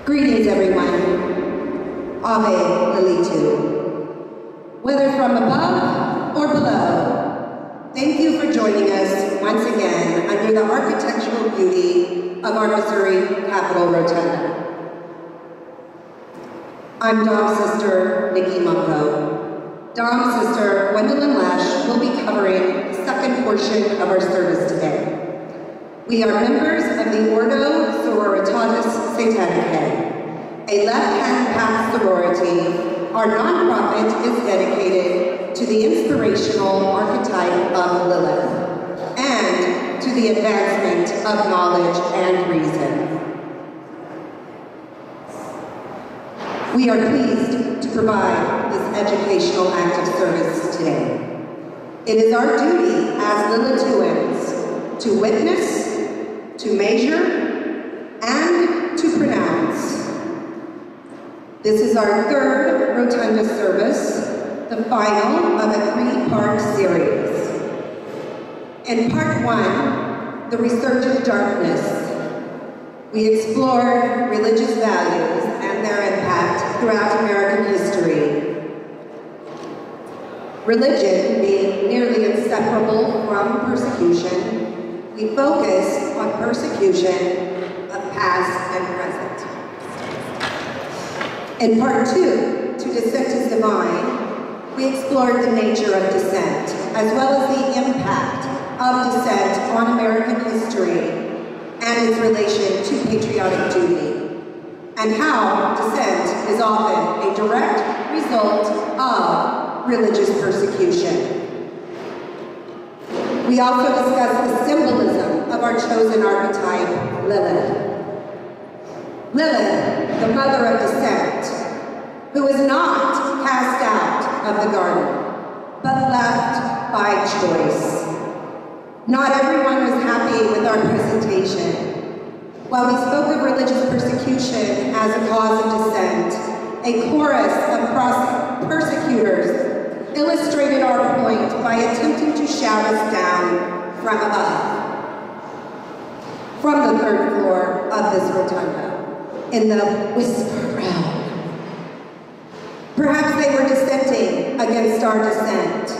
Greetings, everyone. Ave Lilitu. Whether from above or below, thank you for joining us once again under the architectural beauty of our Missouri Capitol Rotunda. I'm Dom's sister, Nikki Mungo. Dom's sister, Gwendolyn Lesh, will be covering the second portion of our service today. We are members of the Ordo Sororitatis Satanicae, a left-hand path sorority. Our nonprofit is dedicated to the inspirational archetype of Lilith and to the advancement of knowledge and reason. We are pleased to provide this educational act of service today. It is our duty as Lilituans to witness, to measure, and to pronounce. This is our third Rotunda service, the final of a three-part series. In part one, the resurgent darkness, we explored religious values and their impact throughout American history. Religion being nearly inseparable from persecution, we focus on persecution of past and present. In part two, To Dissent is Divine, we explored the nature of dissent, as well as the impact of dissent on American history and its relation to patriotic duty, and how dissent is often a direct result of religious persecution. We also discussed the symbolism of our chosen archetype, Lilith. Lilith, the mother of dissent, who is not cast out of the garden, but left by choice. Not everyone was happy with our presentation. While we spoke of religious persecution as a cause of dissent, a chorus of persecutors illustrated our point by attempting to shout us down from above, from the third floor of this rotunda, in the whisper realm. Perhaps they were dissenting against our dissent,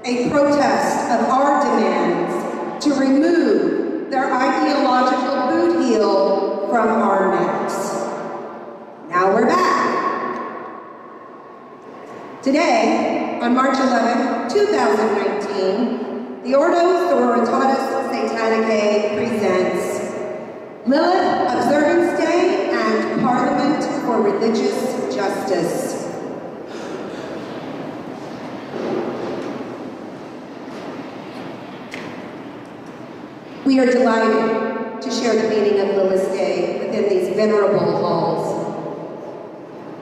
a protest of our demands to remove their ideological boot heel from our necks. Now we're back. Today, on March 11, 2019, the Ordo Sororitatis Satanicae presents Lilith Observance Day and Parliament for Religious Justice. We are delighted to share the meaning of Lilith's Day within these venerable halls.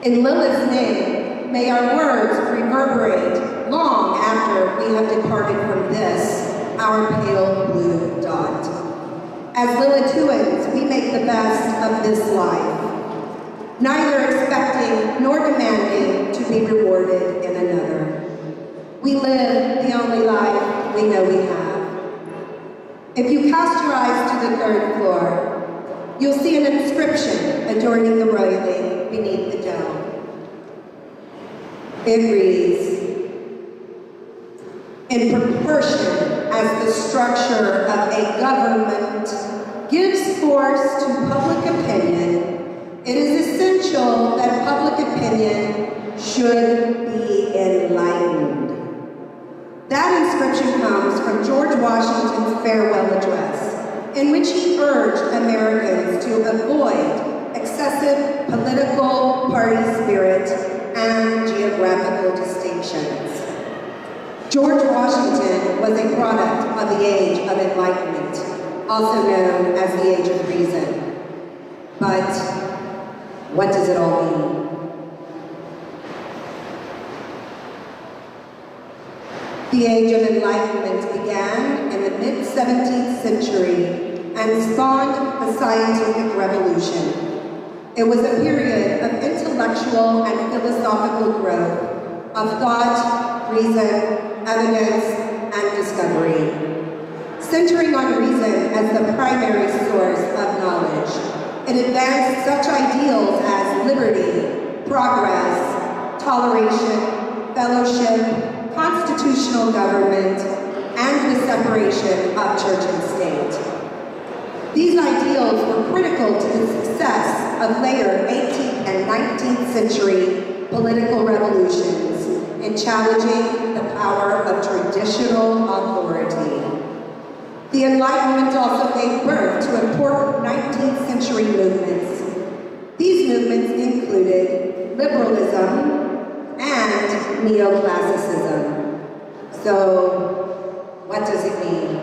In Lilith's name, may our words reverberate long after we have departed from this, our pale blue dot. As Lilituans, we make the best of this life, neither expecting nor demanding to be rewarded in another. We live the only life we know we have. If you cast your eyes to the third floor, you'll see an inscription adorning the railing beneath the dome. It reads, "In proportion as the structure of a government gives force to public opinion, it is essential that public opinion should be enlightened." That inscription comes from George Washington's farewell address, in which he urged Americans to avoid excessive political party spirit and geographical distinctions. George Washington was a product of the Age of Enlightenment, also known as the Age of Reason. But what does it all mean? The Age of Enlightenment began in the mid-17th century and spawned the scientific revolution. It was a period of intellectual and philosophical growth, of thought, reason, evidence, and discovery. Centering on reason as the primary source of knowledge, it advanced such ideals as liberty, progress, toleration, fellowship, constitutional government, and the separation of church and state. These ideals were critical to the success of later 18th and 19th century political revolutions in challenging the power of traditional authority. The Enlightenment also gave birth to important 19th century movements. These movements included liberalism and neoclassicism. So, what does it mean?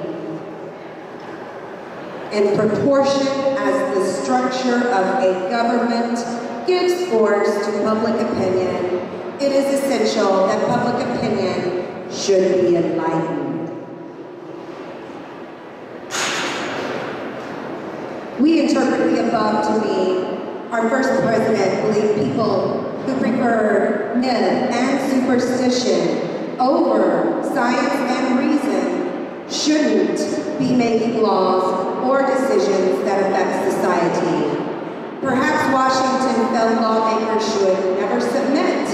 In proportion as the structure of a government gives force to public opinion, it is essential that public opinion should be enlightened. We interpret the above to mean our first president believed people who preferred myth and superstition over science and reason shouldn't be making laws or decisions that affect society. Perhaps Washington felt lawmakers should never submit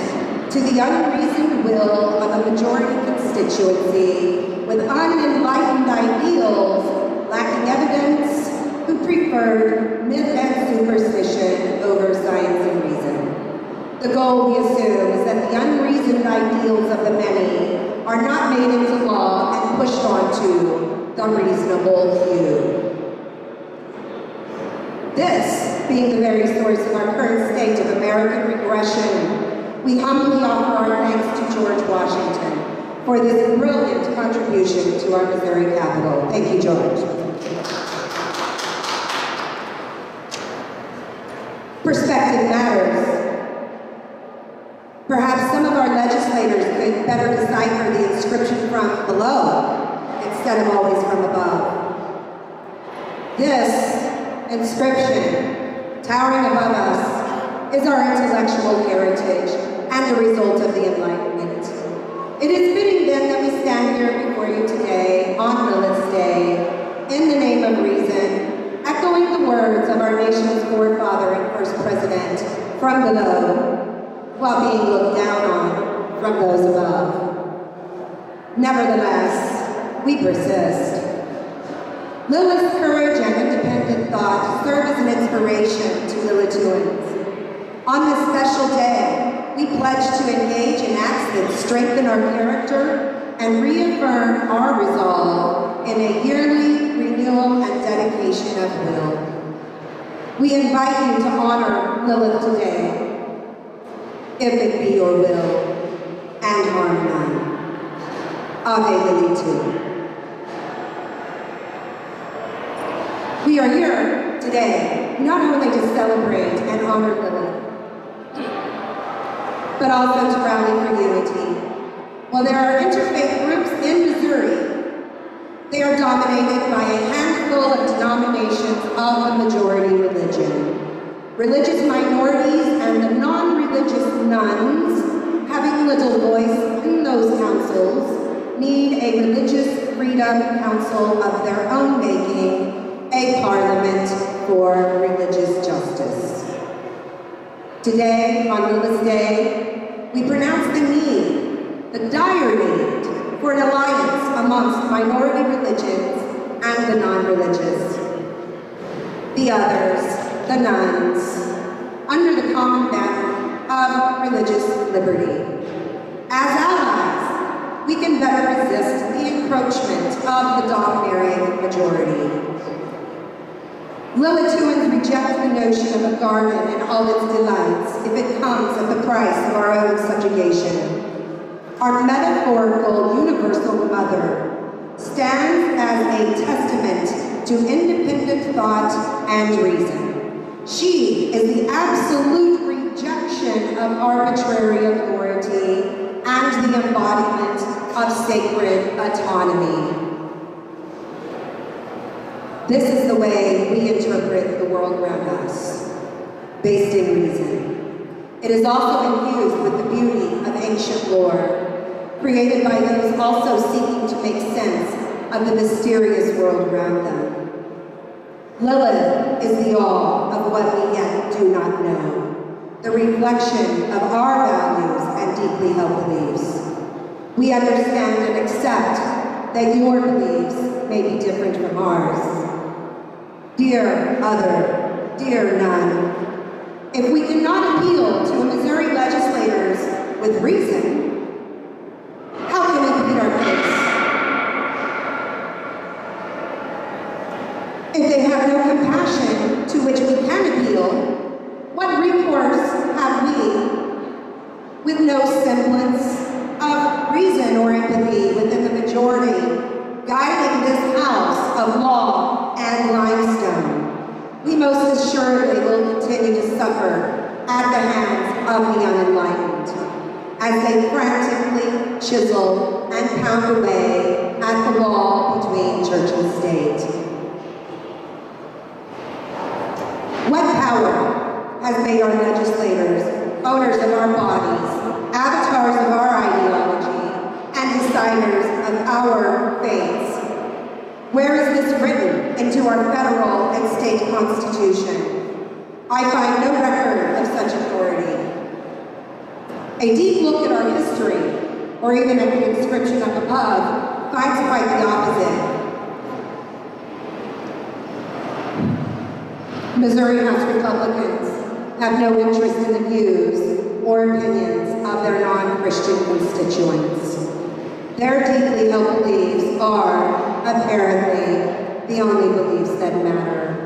to the unreasoned will of a majority constituency with unenlightened ideals, lacking evidence, who preferred myth and superstition over science and reason. The goal, we assume, is that the unreasoned ideals of the many are not made into law and pushed onto the reasonable few. This being the very source of our current state of American regression, we humbly offer our thanks to George Washington for this brilliant contribution to our Missouri Capitol. Thank you, George. Perspective matters. Perhaps some of our legislators could better decipher the inscription from below instead of always from above. This inscription, towering above us, is our intellectual heritage and a result of the Enlightenment. It is fitting then that we stand here before you today on Lilith's Day in the name of reason, echoing the words of our nation's forefather and first president, from below, while being looked down on from those above. Nevertheless, we persist. Lilith's courage and independent thought serve as an inspiration to Lilituans. On this special day, we pledge to engage in acts that strengthen our character and reaffirm our resolve in a yearly renewal and dedication of will. We invite you to honor Lilith today, if it be your will, and harm none. Ave Lilitu. We are here today not only to celebrate and honor Lilith, but also to rally for unity. While there are interfaith groups in Missouri, they are dominated by a handful of denominations of the majority religion. Religious minorities and the non-religious nuns, having little voice in those councils, need a religious freedom council of their own making, a parliament for religious justice. Today, on Lilith's Day, we pronounce the need, the dire need, for an alliance amongst minority religions and the non-religious. The others, the nuns, under the common banner of religious liberty. As allies, we can better resist the encroachment of the domineering majority. Lilituans reject the notion of a garden and all its delights if it comes at the price of our own subjugation. Our metaphorical universal mother stands as a testament to independent thought and reason. She is the absolute rejection of arbitrary authority and the embodiment of sacred autonomy. This is the way we interpret the world around us, based in reason. It is also infused with the beauty of ancient lore, created by those also seeking to make sense of the mysterious world around them. Lilith is the all of of what we yet do not know, the reflection of our values and deeply held beliefs. We understand and accept that your beliefs may be different from ours. Dear other, dear none, if we cannot appeal to Missouri legislators with reason, how can we plead our case? If they have no compassion to which we can appeal, what recourse have we, with no semblance of reason or empathy within the majority, guiding this house of law and limestone? We most assuredly will continue to suffer at the hands of the unenlightened, as they frantically chisel and pound away at the wall between church and state. What power has made our legislators owners of our bodies, avatars of our ideology, and deciders of our fates? Where is this written into our federal and state constitution? I find no record of such authority. A deep look at our history, or even at the inscription up above, finds quite the opposite. Missouri House Republicans have no interest in the views or opinions of their non-Christian constituents. Their deeply held beliefs are, apparently, the only beliefs that matter.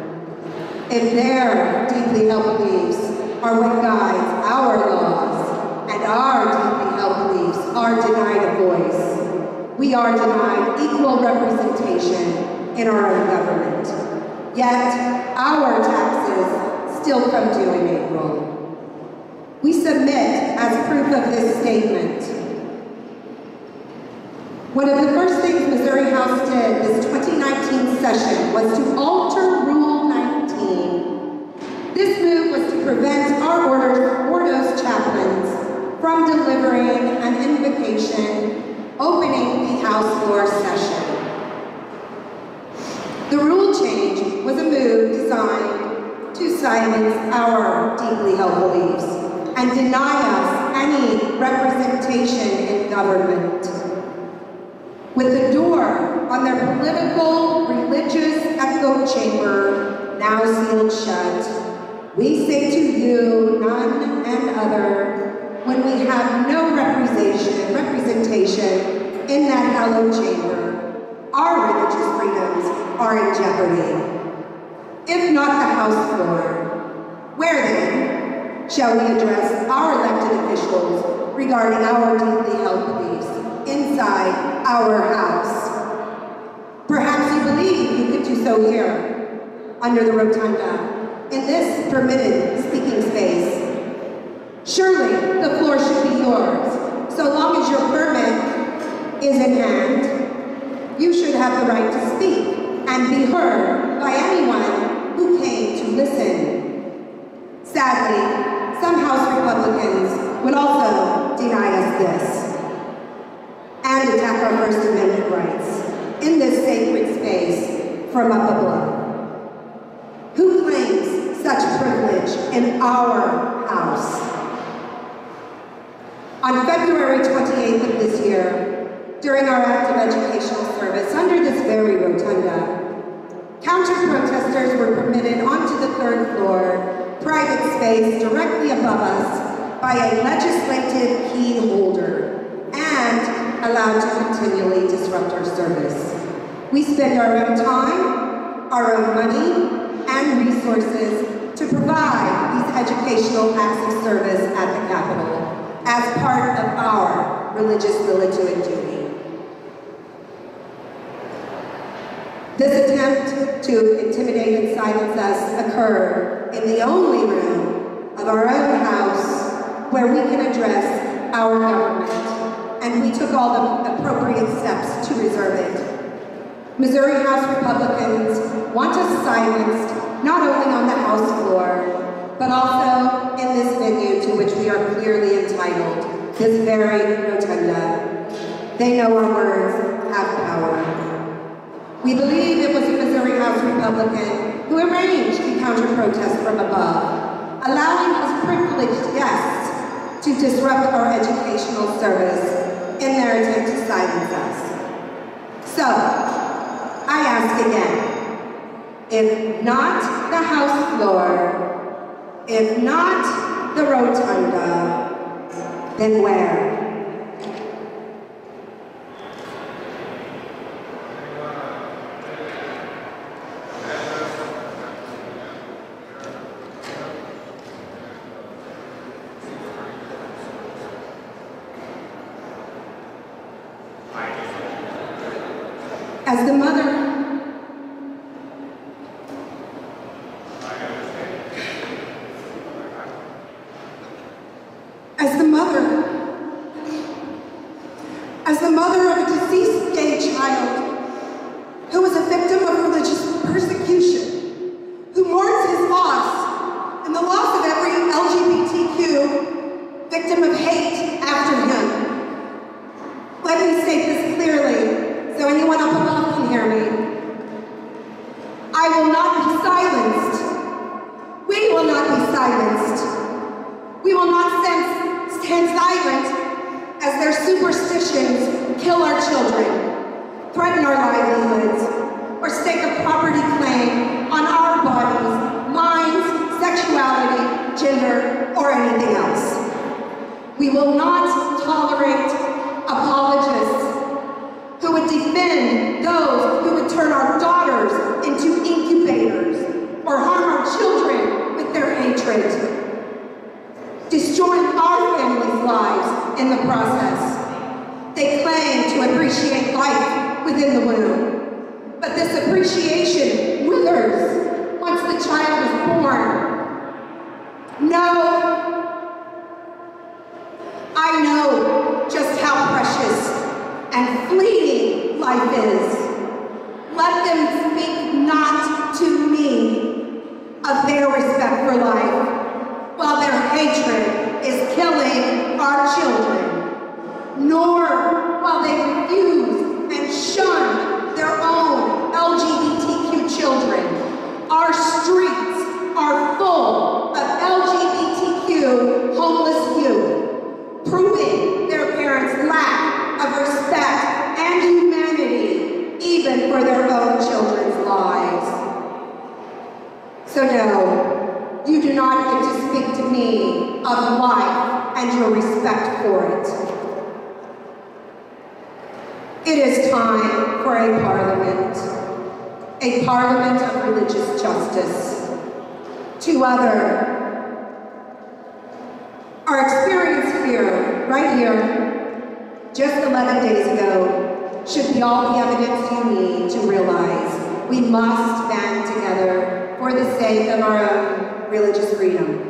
If their deeply held beliefs are what guides our laws, and our deeply held beliefs are denied a voice, we are denied equal representation in our own government. Yet, our taxes still come due in April. We submit as proof of this statement. One of the first things Missouri House did this 2019 session was to alter Rule 19. This move was to prevent our Ordo's chaplains from delivering an invocation opening the House floor session. The rule change was a move designed to silence our deeply held beliefs and deny us any representation in government. With the door on their political, religious echo chamber now sealed shut, we say to you, none and other, when we have no representation in that hallowed chamber, our religious freedoms are in jeopardy. If not the House floor, where then shall we address our elected officials regarding our deeply held beliefs inside our house? Perhaps you believe you could do so here, under the rotunda, in this permitted speaking space. Surely the floor should be yours, so long as your permit is in hand. You should have the right to speak and be heard by anyone who came to listen. Sadly, some House Republicans would also deny us this and attack our First Amendment rights in this sacred space from up above. Who claims such privilege in our house? On February 28th of this year, during our active educational service under this very rotunda, counter-protesters were permitted onto the third floor, private space directly above us, by a legislative key holder, and allowed to continually disrupt our service. We spend our own time, our own money, and resources to provide these educational acts of service at the Capitol as part of our religious Lilituan duty. This attempt to intimidate and silence us occurred in the only room of our own house where we can address our government, and we took all the appropriate steps to reserve it. Missouri House Republicans want us silenced not only on the House floor, but also in this venue to which we are clearly entitled, this very rotunda. They know our words have power. We believe it was a Missouri House Republican who arranged the counter-protest from above, allowing his privileged guests to disrupt our educational service in their attempt to silence us. So, I ask again, if not the House floor, if not the Rotunda, then where? As the mother, of a deceased gay child who was a victim of religious persecution, who mourns his loss and the loss of every LGBTQ victim of hate after him. Let me state this clearly so anyone up above can hear me. I will not be silenced. We will not be silenced. We will not stand silent as their superstitions kill our children, threaten our livelihoods, or stake a property claim on our bodies, minds, sexuality, gender, or anything else. We will not tolerate apologists who would defend those who would turn our daughters into incubators or harm our children with their hatred, destroying our families' lives in the process. They claim to appreciate life within the womb, but this appreciation withers once the child is born. No, I know just how precious and fleeting life is. Let them speak not to me of their respect for life, while their hatred is killing our children. Nor while they refuse and shun their own LGBTQ children. Our streets are full of LGBTQ homeless youth, proving their parents' lack of respect and humanity, even for their own children's lives. So no, you do not get to speak to me of life and your respect for it. It is time for a parliament of religious justice. Our experience here, right here, just 11 days ago, should be all the evidence you need to realize we must band together for the sake of our own religious freedom.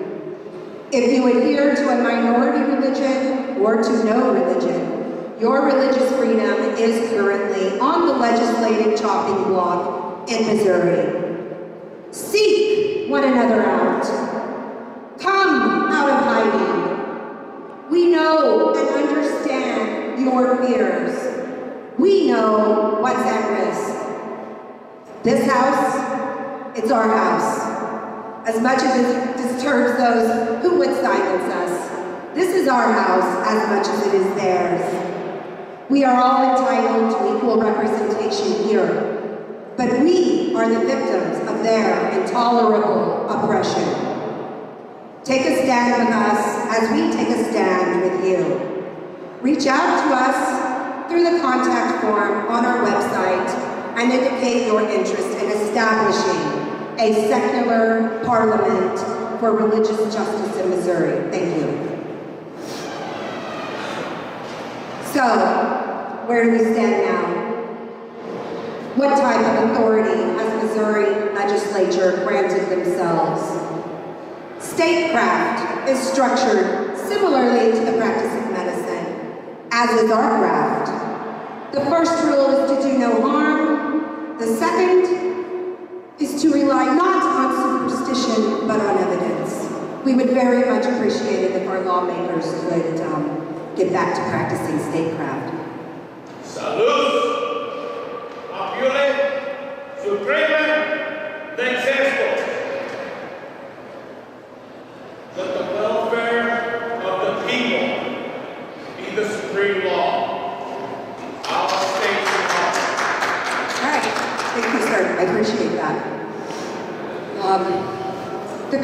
If you adhere to a minority religion or to no religion, your religious freedom is currently on the legislative chopping block in Missouri. Seek one another out. Come out of hiding. We know and understand your fears. We know what's at risk. This house, it's our house. As much as it disturbs those who would silence us, this is our house as much as it is theirs. We are all entitled to equal representation here, but we are the victims of their intolerable oppression. Take a stand with us as we take a stand with you. Reach out to us through the contact form on our website and indicate your interest in establishing a secular parliament for religious justice in Missouri. Thank you. So, where do we stand now? What type of authority has Missouri legislature granted themselves? Statecraft is structured similarly to the practice of medicine, as is our craft. The first rule is to do no harm. The second is to rely not on superstition, but on evidence. We would very much appreciate it if our lawmakers could get back to practicing statecraft. Salus, appiole, supreme, l'exercito.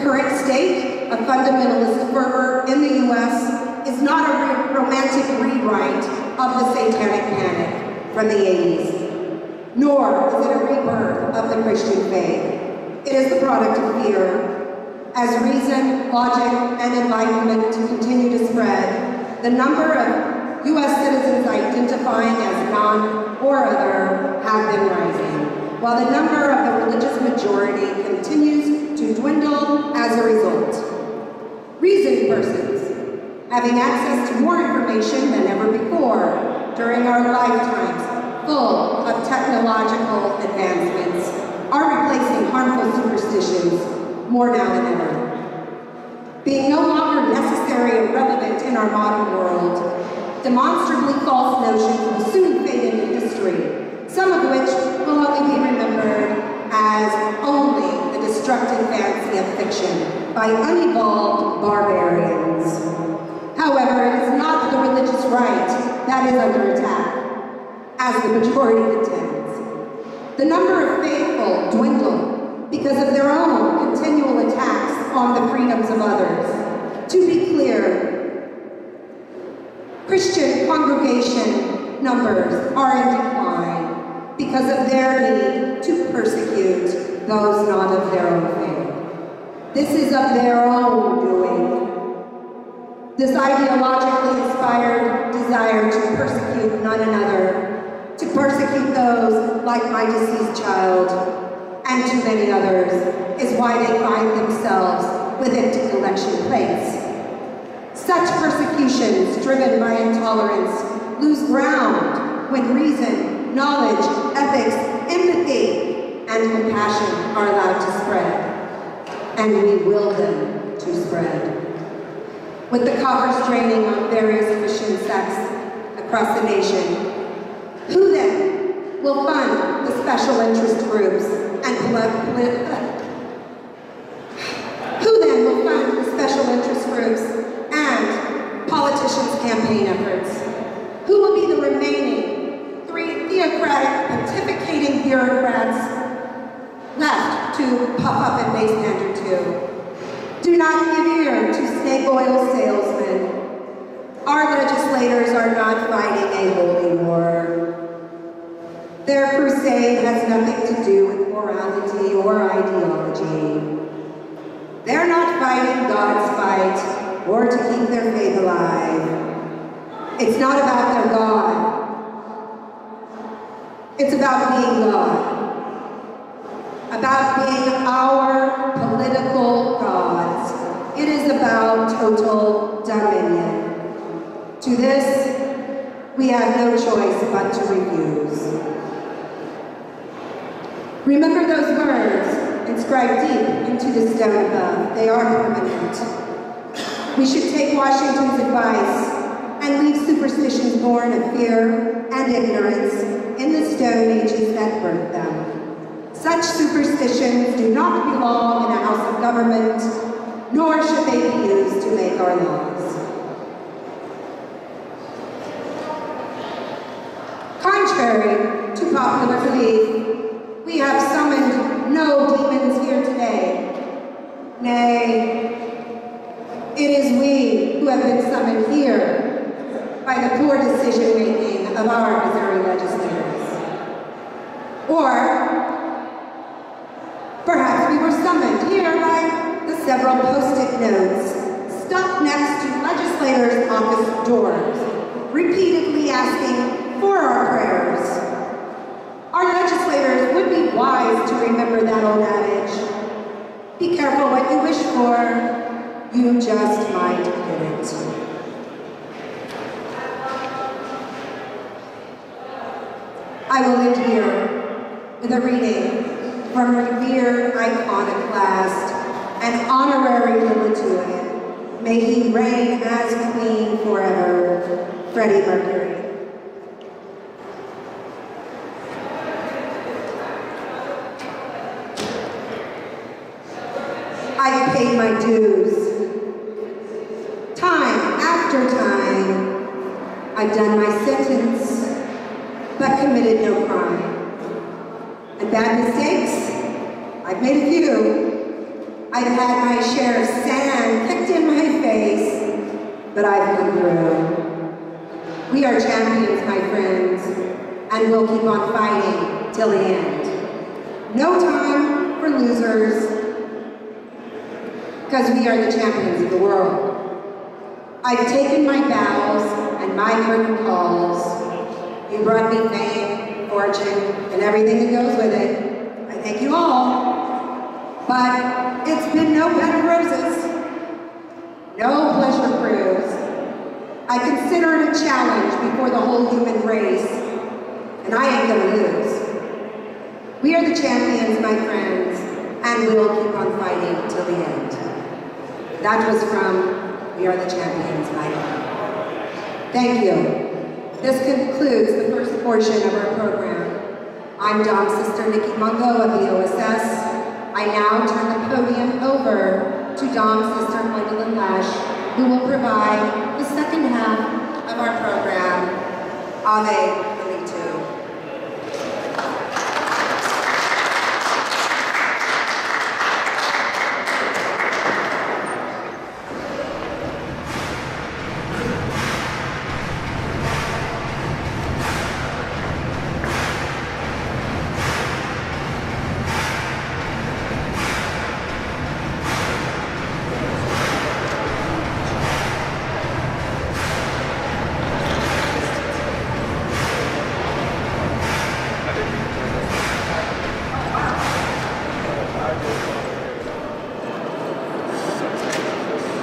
current state of fundamentalist fervor in the U.S. is not a romantic rewrite of the Satanic Panic from the 80s, nor is it a rebirth of the Christian faith. It is the product of fear. As reason, logic, and enlightenment continue to spread, the number of U.S. citizens identifying as non or other have been rising, while the number of the religious majority continues to dwindle as a result. Reasoned persons, having access to more information than ever before during our lifetimes full of technological advancements, are replacing harmful superstitions more now than ever. Being no longer necessary and relevant in our modern world, demonstrably false notions will soon fade into history, some of which will only be remembered as only the destructive fancy of fiction by unevolved barbarians. However, it is not the religious right that is under attack, as the majority contends. The number of faithful dwindle because of their own continual attacks on the freedoms of others. To be clear, Christian congregation numbers are in decline because of their need to persecute those not of their own faith. This is of their own doing. This ideologically inspired desire to persecute none another, to persecute those like my deceased child, and too many others, is why they find themselves with empty collection plates. Such persecutions driven by intolerance lose ground when reason, knowledge, ethics, empathy, and compassion are allowed to spread, and we will them to spread. With the coffers draining on various Christian sects across the nation, who then will fund the special interest groups and politicians' campaign efforts? Who will be the remaining three theocratic, pontificating bureaucrats left to puff up and base pander to? Do not give ear to snake oil salesmen. Our legislators are not fighting a holy war. Their crusade has nothing to do with morality or ideology. They're not fighting God's fight or to keep their faith alive. It's not about their God. It's about being God. About being our political gods. It is about total dominion. To this, we have no choice but to refuse. Remember those words inscribed deep into the stone above. They are permanent. We should take Washington's advice and leave superstitions born of fear and ignorance in the stone ages that birthed them. Such superstitions do not belong in a house of government, nor should they be used to make our laws. Contrary to popular belief, we have summoned no demons here today. Nay, it is we who have been summoned here by the poor decision-making of our Missouri legislators. Or perhaps we were summoned here by the several post-it notes stuck next to legislators' office doors, repeatedly asking for our prayers. Our legislators would be wise to remember that old adage. Be careful what you wish for, you just might get it. I will end here with a reading from revered iconoclast and honorary Lilituan. May he reign as queen forever, Freddie Mercury. I've paid my dues. Time after time, I've done my sentence, but committed no crime. And bad mistakes, I've made a few. I've had my share of sand kicked in my face, but I've come through. We are champions, my friends, and we'll keep on fighting till the end. No time for losers, because we are the champions of the world. I've taken my vows and my curtain calls. You brought me fame, fortune, and everything that goes with it. I thank you all. But it's been no bed of roses, no pleasure cruise. I consider it a challenge before the whole human race, and I ain't gonna lose. We are the champions, my friends, and we'll keep on fighting till the end. That was from We Are the Champions by God. Thank you. This concludes the first portion of our program. I'm Dom Sister Nikki Mungo of the OSS. I now turn the podium over to Dom Sister Gwendolyn Lash, who will provide the second half of our program, Ave Lilitu.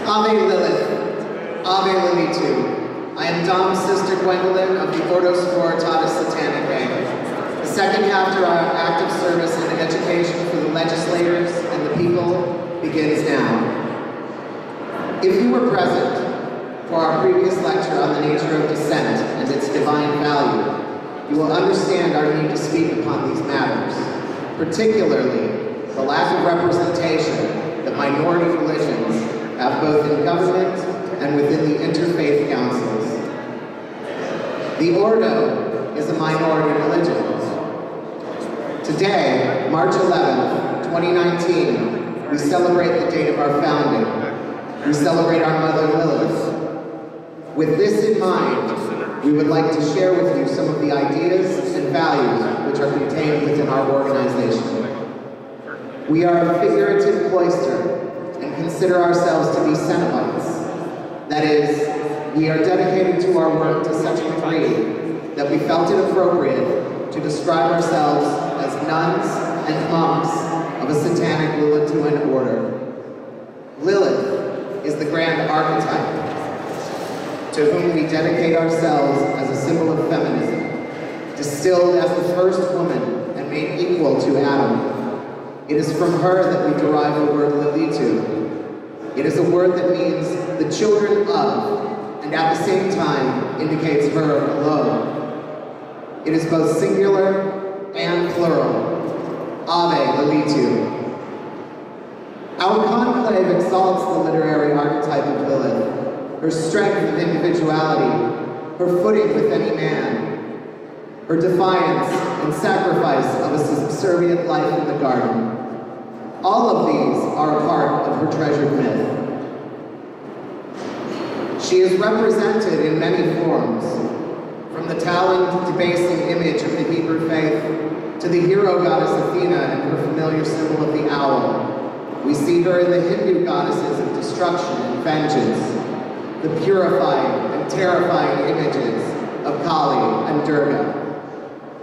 Ave Lilith, Ave Lilitu. I am Dom's sister Gwendolyn of the Ordo Sororitatis Satanicae. The second half of our active service in education for the legislators and the people begins now. If you were present for our previous lecture on the nature of dissent and its divine value, you will understand our need to speak upon these matters, particularly the lack of representation that minority religions have both in government and within the interfaith councils. The Ordo is a minority religion. Today, March 11th, 2019, we celebrate the date of our founding. We celebrate our mother Lilith. With this in mind, we would like to share with you some of the ideas and values which are contained within our organization. We are a figurative cloister and consider ourselves to be Cenobites. That is, we are dedicated to our work to such a degree that we felt it appropriate to describe ourselves as nuns and monks of a satanic Lilituan order. Lilith is the grand archetype to whom we dedicate ourselves as a symbol of feminism, distilled as the first woman and made equal to Adam. It is from her that we derive the word Lilitu. It is a word that means the children of, and at the same time indicates her alone. It is both singular and plural. Ave Lilitu. Our conclave exalts the literary archetype of Lilith, her strength of individuality, her footing with any man, her defiance and sacrifice of a subservient life in the garden. All of these are a part of her treasured myth. She is represented in many forms, from the taloned, debasing image of the Hebrew faith to the hero goddess Athena and her familiar symbol of the owl. We see her in the Hindu goddesses of destruction and vengeance, the purifying and terrifying images of Kali and Durga.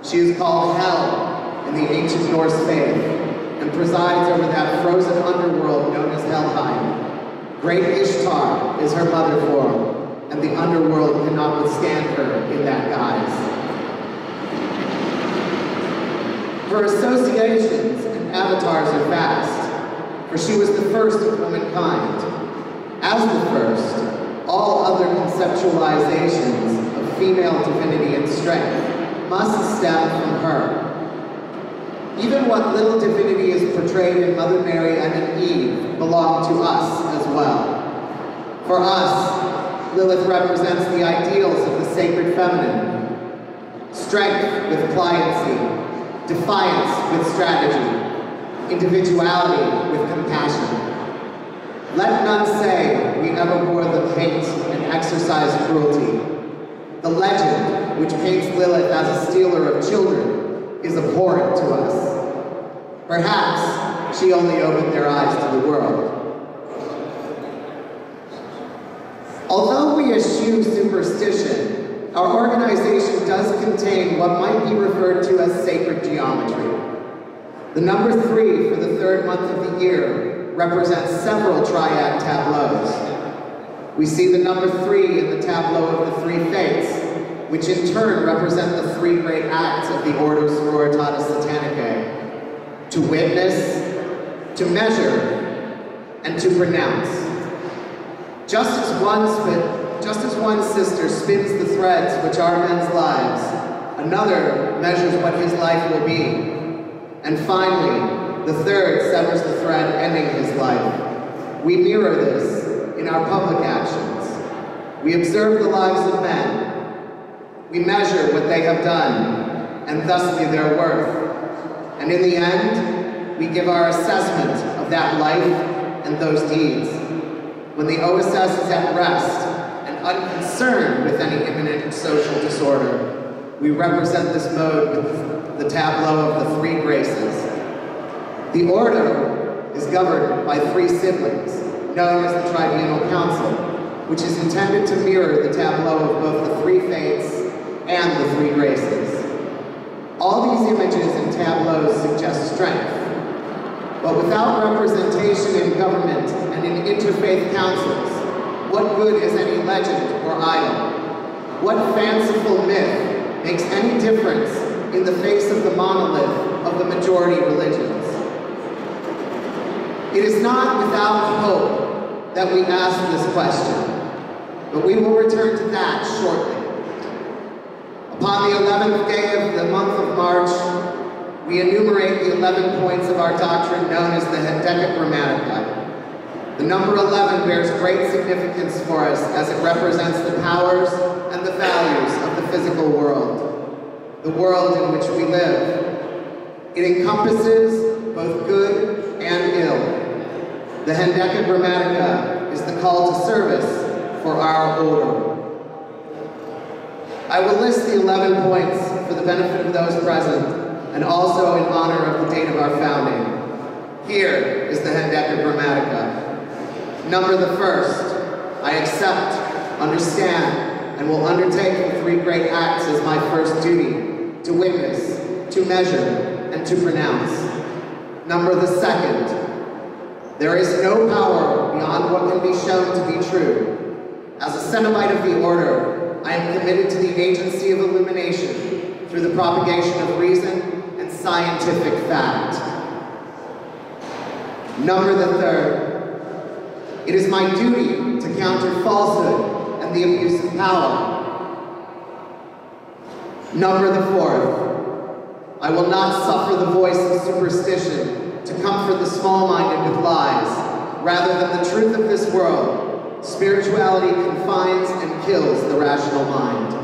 She is called Hel in the ancient Norse faith, and presides over that frozen underworld known as Helheim. Great Ishtar is her mother form, and the underworld cannot withstand her in that guise. Her associations and avatars are vast, for she was the first of womankind. As the first, all other conceptualizations of female divinity and strength must stem from her. Even what little divinity is portrayed in Mother Mary and in Eve belong to us as well. For us, Lilith represents the ideals of the sacred feminine. Strength with pliancy, defiance with strategy, individuality with compassion. Let none say we ever bore the hate and exercised cruelty. The legend, which paints Lilith as a stealer of children, is abhorrent to us. Perhaps she only opened their eyes to the world. Although we eschew superstition, our organization does contain what might be referred to as sacred geometry. The number 3 for the 3rd month of the year represents several triad tableaus. We see the number 3 in the tableau of the 3 fates, which in turn represent the 3 great acts of the Ordo Sororitatis Satanicae: to witness, to measure, and to pronounce. Just as one sister spins the threads which are men's lives, another measures what his life will be. And finally, the 3rd severs the thread ending his life. We mirror this in our public actions. We observe the lives of men. We measure what they have done, and thusly their worth. And in the end, we give our assessment of that life and those deeds. When the OSS is at rest and unconcerned with any imminent social disorder, we represent this mode with the tableau of the 3 graces. The Ordo is governed by 3 siblings, known as the Tribunal Council, which is intended to mirror the tableau of both the 3 fates and the 3 graces. All these images and tableaus suggest strength, but without representation in government and in interfaith councils, what good is any legend or idol? What fanciful myth makes any difference in the face of the monolith of the majority religions? It is not without hope that we ask this question, but we will return to that shortly. Upon the 11th day of the month of March, we enumerate the 11 points of our doctrine known as the Hendekagrammatica. The number 11 bears great significance for us as it represents the powers and the values of the physical world, the world in which we live. It encompasses both good and ill. The Hendekagrammatica is the call to service for our order. I will list the 11 points for the benefit of those present, and also in honor of the date of our founding. Here is the Hendekagrammatica. Number the 1st, I accept, understand, and will undertake the 3 great acts as my first duty: to witness, to measure, and to pronounce. Number the 2nd, there is no power beyond what can be shown to be true. As a Cenobite of the Order, I am committed to the agency of illumination through the propagation of reason and scientific fact. Number the 3rd, it is my duty to counter falsehood and the abuse of power. Number the 4th, I will not suffer the voice of superstition to comfort the small-minded with lies. Rather than the truth of this world, spirituality confines and kills the rational mind.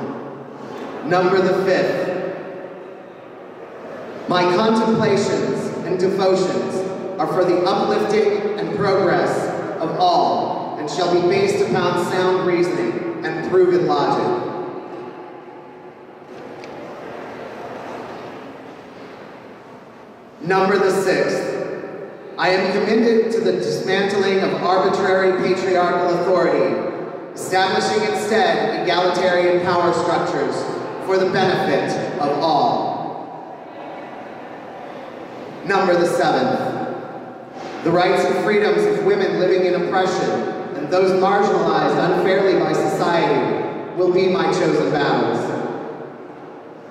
Number the 5th, my contemplations and devotions are for the uplifting and progress of all, and shall be based upon sound reasoning and proven logic. Number the 6th, I am committed to the dismantling of arbitrary patriarchal authority, establishing instead egalitarian power structures for the benefit of all. Number the 7th, the rights and freedoms of women living in oppression and those marginalized unfairly by society will be my chosen battles.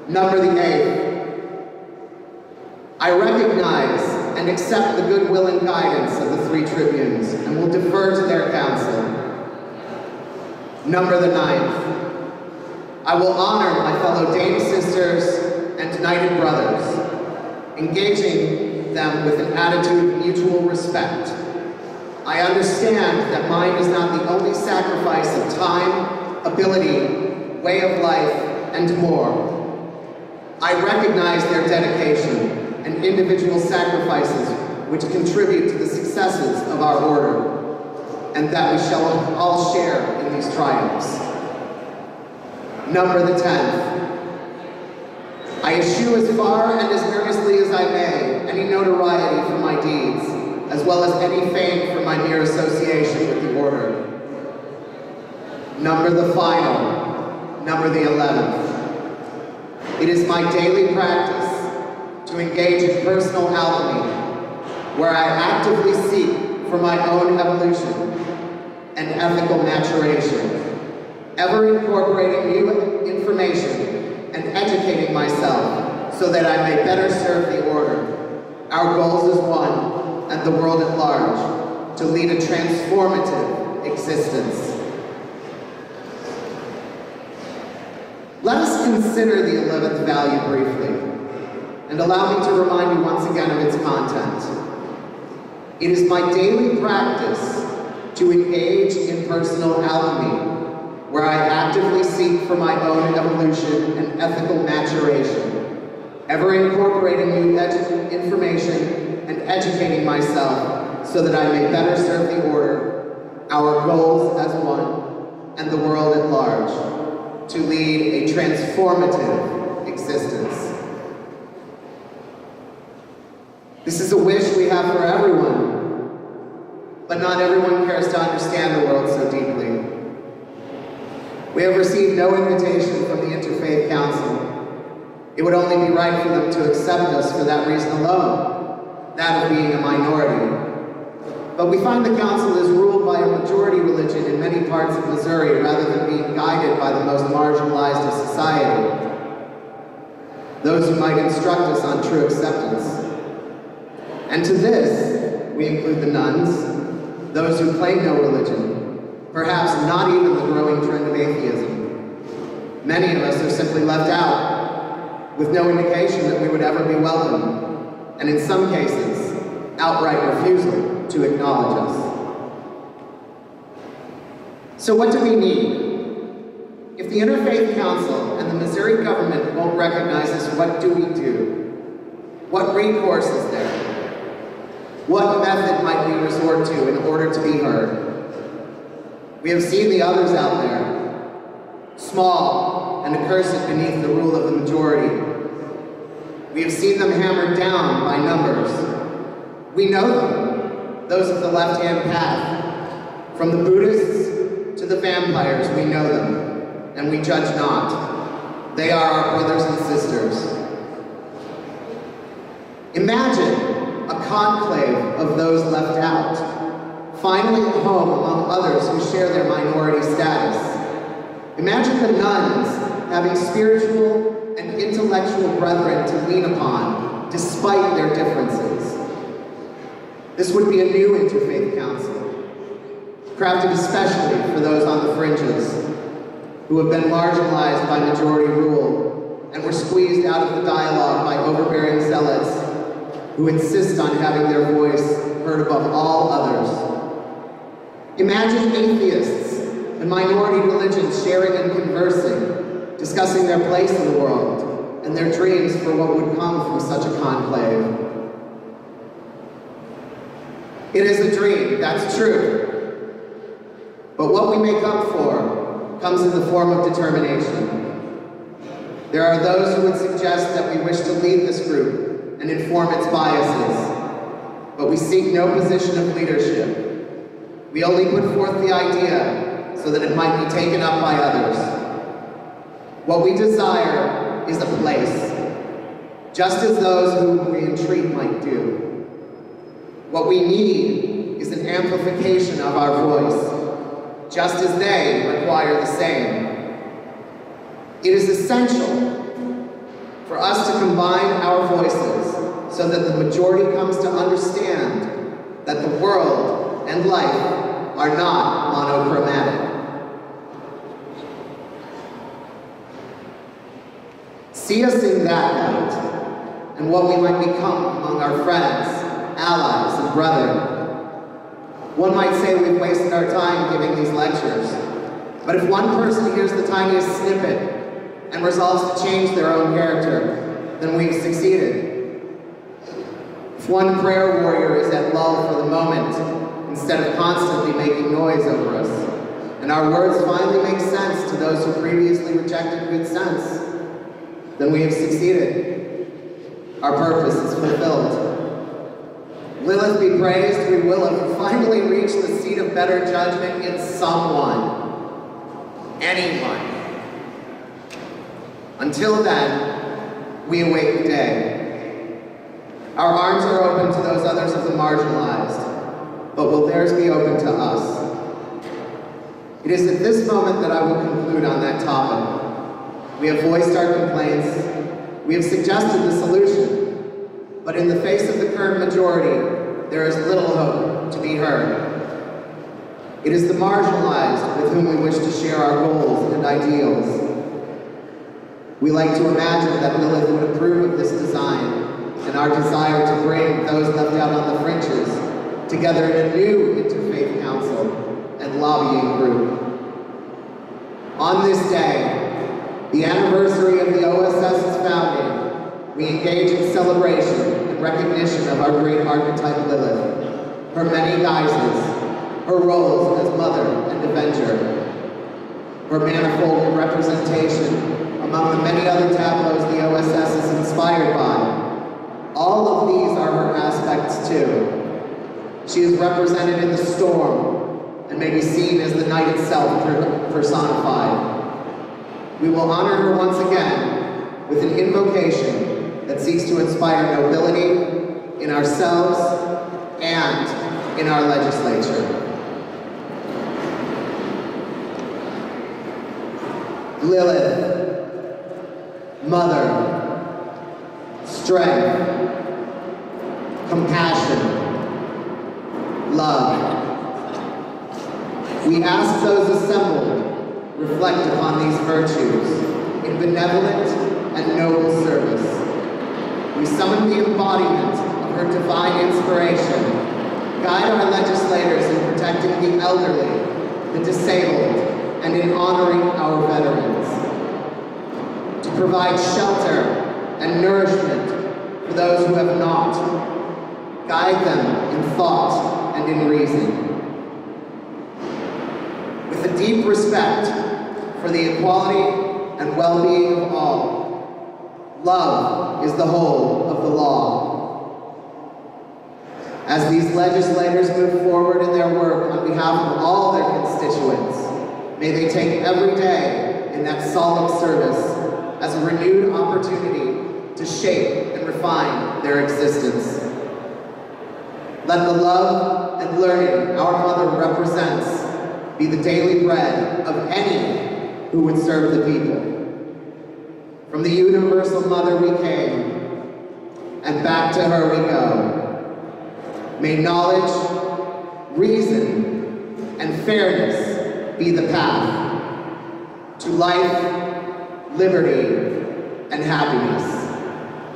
Number the 8th, I recognize and accept the goodwill and guidance of the 3 tribunes and will defer to their counsel. Number the 9th, I will honor my fellow Dame sisters and knighted brothers, engaging them with an attitude of mutual respect. I understand that mine is not the only sacrifice of time, ability, way of life, and more. I recognize their dedication and individual sacrifices which contribute to the successes of our order. and that we shall all share in these triumphs. Number the 10th. I eschew as far and as earnestly as I may any notoriety for my deeds, as well as any fame for my mere association with the order. Number the final, number the 11th. It is my daily practice to engage in personal alchemy, where I actively seek for my own evolution and ethical maturation, ever incorporating new information and educating myself so that I may better serve the order, our goals as one, and the world at large, to lead a transformative existence. Let us consider the 11th value briefly, and allow me to remind you once again of its content. It is my daily practice to engage in personal alchemy, where I actively seek for my own evolution and ethical maturation, ever incorporating new information and educating myself so that I may better serve the order, our goals as one, and the world at large, to lead a transformative existence. This is a wish we have for everyone, but not everyone cares to understand the world so deeply. We have received no invitation from the Interfaith Council. It would only be right for them to accept us for that reason alone, that of being a minority. But we find the Council is ruled by a majority religion in many parts of Missouri rather than being guided by the most marginalized of society, those who might instruct us on true acceptance. And to this, we include the nuns, those who claim no religion, perhaps not even the growing trend of atheism. Many of us are simply left out, with no indication that we would ever be welcome, and in some cases, outright refusal to acknowledge us. So what do we need? If the Interfaith Council and the Missouri government won't recognize us, what do we do? What recourse is there? What method might we resort to in order to be heard? We have seen the others out there, small and accursed beneath the rule of the majority. We have seen them hammered down by numbers. We know them, those of the left-hand path. From the Buddhists to the vampires, we know them, and we judge not. They are our brothers and sisters. Imagine a conclave of those left out, finally at home among others who share their minority status. Imagine the nuns having spiritual and intellectual brethren to lean upon, despite their differences. This would be a new Interfaith Council, crafted especially for those on the fringes, who have been marginalized by majority rule and were squeezed out of the dialogue by overbearing zealots who insist on having their voice heard above all others. Imagine atheists and minority religions sharing and conversing, discussing their place in the world and their dreams for what would come from such a conclave. It is a dream, that's true. But what we make up for comes in the form of determination. There are those who would suggest that we wish to lead this group and inform its biases, but we seek no position of leadership. We only put forth the idea so that it might be taken up by others. What we desire is a place, just as those whom we entreat might do. What we need is an amplification of our voice, just as they require the same. It is essential for us to combine our voices so that the majority comes to understand that the world and life are not monochromatic. See us in that light, and what we might become among our friends, allies, and brethren. One might say we've wasted our time giving these lectures, but if one person hears the tiniest snippet and resolves to change their own character, then we've succeeded. If one prayer warrior is at lull for the moment instead of constantly making noise over us, and our words finally make sense to those who previously rejected good sense, then we have succeeded. Our purpose is fulfilled. Lilith be praised, we will have finally reached the seat of better judgment in someone. Anyone. Until then, we await the day. Our arms are open to those others of the marginalized, but will theirs be open to us? It is at this moment that I will conclude on that topic. We have voiced our complaints, we have suggested the solution, but in the face of the current majority, there is little hope to be heard. It is the marginalized with whom we wish to share our goals and ideals. We like to imagine that Lilith would approve of this design and our desire to bring those left out on the fringes together in a new interfaith council and lobbying group. On this day, the anniversary of the OSS's founding, we engage in celebration and recognition of our great archetype Lilith, her many guises, her roles as mother and avenger, her manifold representation among the many other tableaus the OSS is inspired by. All of these are her aspects too. She is represented in the storm and may be seen as the night itself personified. We will honor her once again with an invocation that seeks to inspire nobility in ourselves and in our legislature. Lilith, Mother, strength, compassion, love. We ask those assembled reflect upon these virtues in benevolent and noble service. We summon the embodiment of her divine inspiration. Guide our legislators in protecting the elderly, the disabled, and in honoring our veterans. To provide shelter and nourishment for those who have not. Guide them in thought and in reason. With a deep respect for the equality and well-being of all, love is the whole of the law. As these legislators move forward in their work on behalf of all their constituents, may they take every day in that solemn service as a renewed opportunity to shape and refine their existence. Let the love and learning our mother represents be the daily bread of any who would serve the people. From the universal mother we came, and back to her we go. May knowledge, reason, and fairness be the path to life, liberty, and happiness.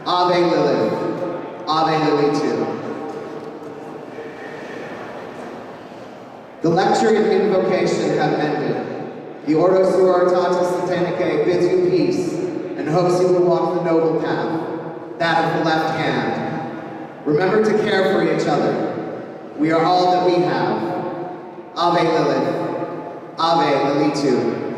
Ave Lilitu, Ave Lilitu. The lecture and invocation have ended. The Ordo Sororitatis Satanicae bids you peace and hopes you will walk the noble path, that of the left hand. Remember to care for each other. We are all that we have. Ave Lilith, Ave Lilitu.